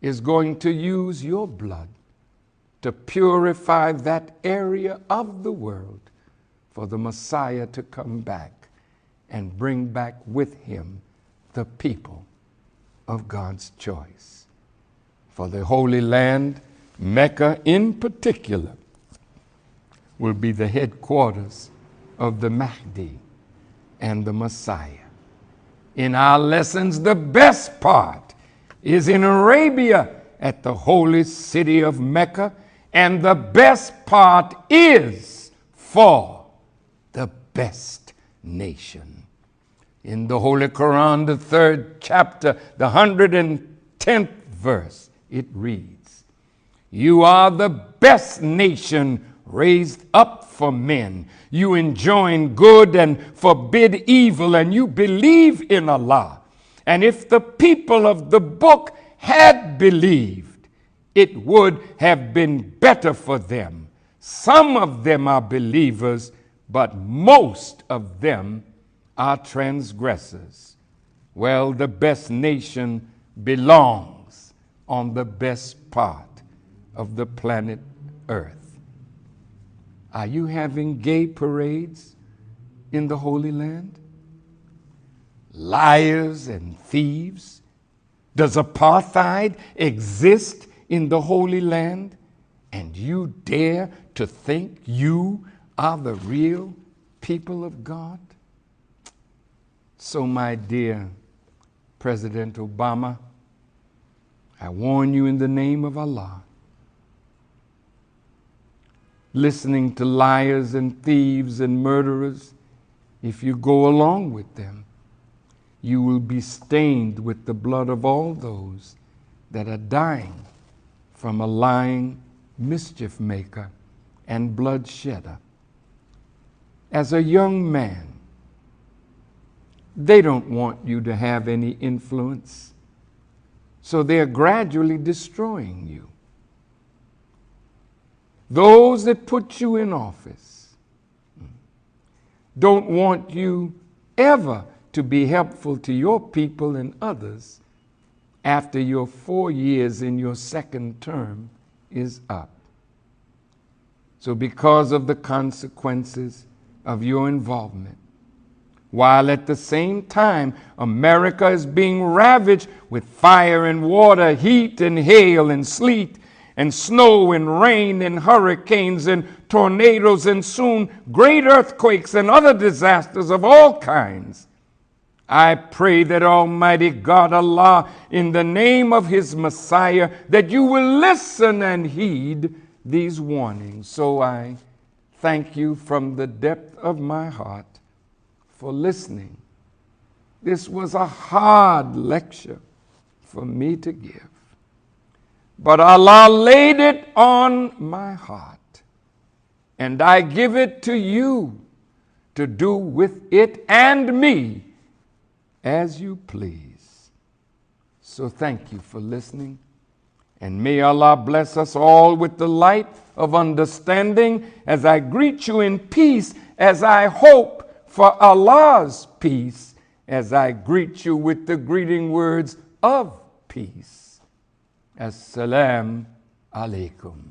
Speaker 3: is going to use your blood to purify that area of the world for the Messiah to come back and bring back with him the people of God's choice. For the Holy Land, Mecca in particular, will be the headquarters of the Mahdi and the Messiah. In our lessons, the best part is in Arabia at the holy city of Mecca, and the best part is for the best nation. In the Holy Quran, the 3rd chapter, the 110th verse, it reads, You are the best nation raised up for men. You enjoin good and forbid evil, and you believe in Allah. And if the people of the book had believed, it would have been better for them. Some of them are believers, but most of them are transgressors. Well, the best nation belongs on the best part of the planet Earth. Are you having gay parades in the Holy Land? Liars and thieves? Does apartheid exist in the Holy Land? And you dare to think you are the real people of God? So, my dear President Obama, I warn you in the name of Allah, listening to liars and thieves and murderers, if you go along with them, you will be stained with the blood of all those that are dying from a lying mischief maker and bloodshedder. As a young man, they don't want you to have any influence, so they're gradually destroying you. Those that put you in office don't want you ever to be helpful to your people and others after your 4 years in your second term is up. So because of the consequences of your involvement, while at the same time America is being ravaged with fire and water, heat and hail and sleet and snow and rain and hurricanes and tornadoes and soon great earthquakes and other disasters of all kinds, I pray that Almighty God Allah, in the name of His Messiah, that you will listen and heed these warnings. So I thank you from the depth of my heart for listening. This was a hard lecture for me to give, but Allah laid it on my heart, and I give it to you to do with it and me as you please. So thank you for listening, and may Allah bless us all with the light of understanding as I greet you in peace, as I hope for Allah's peace, as I greet you with the greeting words of peace. Assalamu alaikum.